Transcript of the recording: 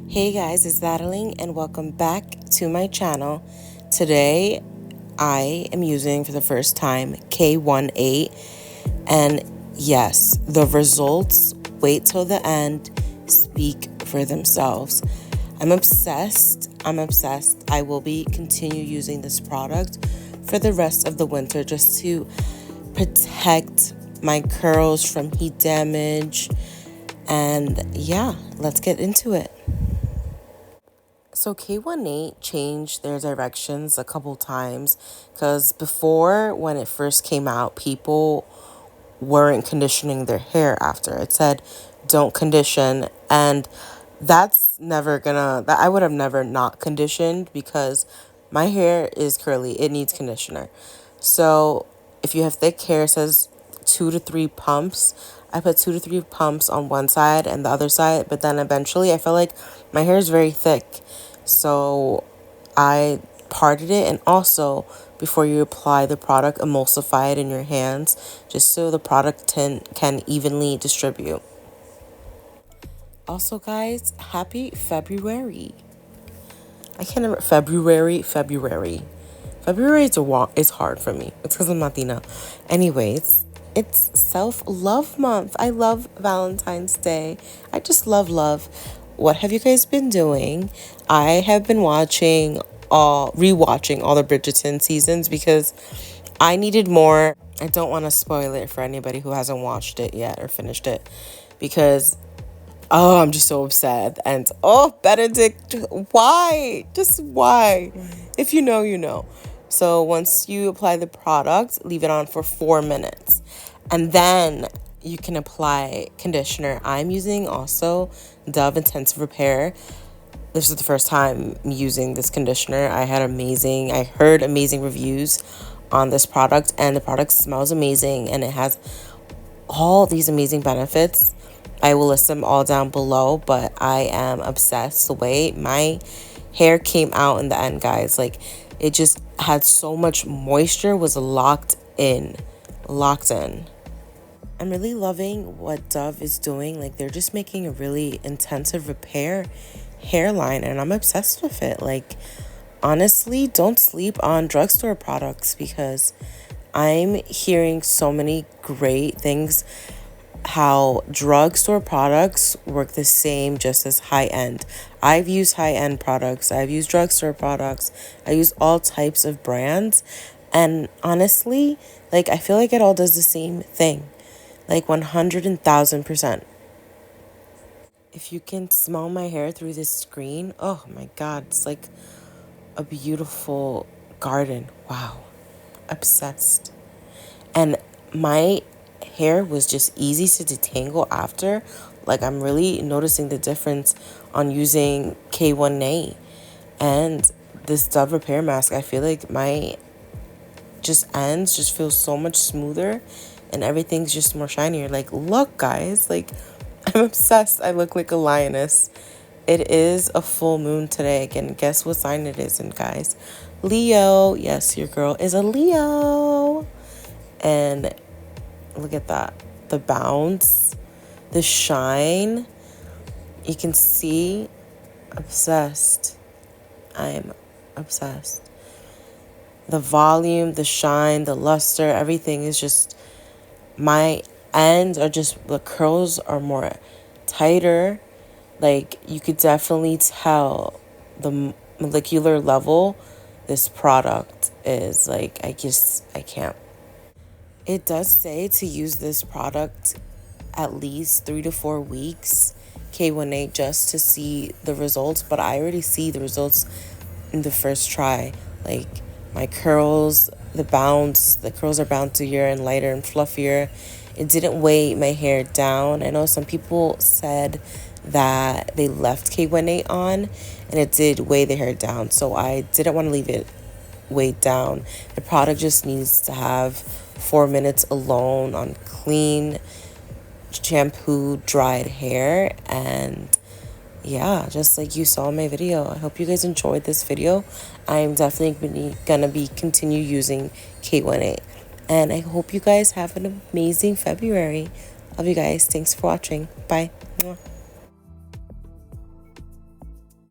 Hey guys, it's Dareline and welcome back to my channel. Today I am using for the first time K18, and yes, the results, wait till the end, speak for themselves. I'm obsessed. I will be continue using this product for the rest of the winter just to protect my curls from heat damage. And yeah, let's get into it. So K18 changed their directions a couple times because before, when it first came out, people weren't conditioning their hair after. It said don't condition, and that's never gonna that I would have never not conditioned because my hair is curly. It needs conditioner. So if you have thick hair, it says 2 to 3 pumps. I put 2 to 3 pumps on one side and the other side, but then eventually I feel like my hair is very thick. So I parted it, and also before you apply the product, emulsify it in your hands just so the product can evenly distribute. Also, guys, happy February. I can't remember. February is hard for me. It's because I'm Latina. Anyways, it's self-love month. I love Valentine's Day. I just love love. What have you guys been doing? I have been rewatching all the Bridgerton seasons because I needed more. I don't want to spoil it for anybody who hasn't watched it yet or finished it because I'm just so upset. And Benedict, why? Just why? If you know, you know. So once you apply the product, leave it on for 4 minutes. And then you can apply conditioner. I'm using also Dove Intensive Repair. This is the first time using this conditioner. I heard amazing reviews on this product, and the product smells amazing, and it has all these amazing benefits. I will list them all down below, but I am obsessed the way my hair came out in the end, guys. Like, it just had so much moisture, was locked in. I'm really loving what Dove is doing. Like, they're just making a really intensive repair hairline, and I'm obsessed with it. Like, honestly, don't sleep on drugstore products because I'm hearing so many great things how drugstore products work the same just as high-end. I've used high-end products. I've used drugstore products. I use all types of brands. And honestly, like, I feel like it all does the same thing. Like 100,000%. If you can smell my hair through this screen, oh my God, it's like a beautiful garden. Wow. Obsessed. And my hair was just easy to detangle after. Like, I'm really noticing the difference on using K18 and this Dove Repair Mask. I feel like my ends just feel so much smoother and everything's just more shinier. Like, look, guys, like, I'm obsessed. I look like a lioness. It is a full moon today. Again, guess what sign it is in, guys? Leo. Yes, your girl is a Leo. And look at that. The bounce, the shine. You can see. Obsessed. I'm obsessed. The volume, the shine, the luster, everything is just, my ends are just, the curls are more tighter. Like, you could definitely tell the molecular level this product is. Like, I can't. It does say to use this product at least 3 to 4 weeks, K18, just to see the results. But I already see the results in the first try. Like, my curls, the curls are bouncier and lighter and fluffier. It didn't weigh my hair down. I know some people said that they left K18 on and it did weigh the hair down. So I didn't want to leave it weighed down. The product just needs to have 4 minutes alone on clean, shampoo, dried hair. And yeah, just like you saw in my video. I hope you guys enjoyed this video. I'm definitely gonna be continue using K18. And I hope you guys have an amazing February. Love you guys. Thanks for watching. Bye. Mwah.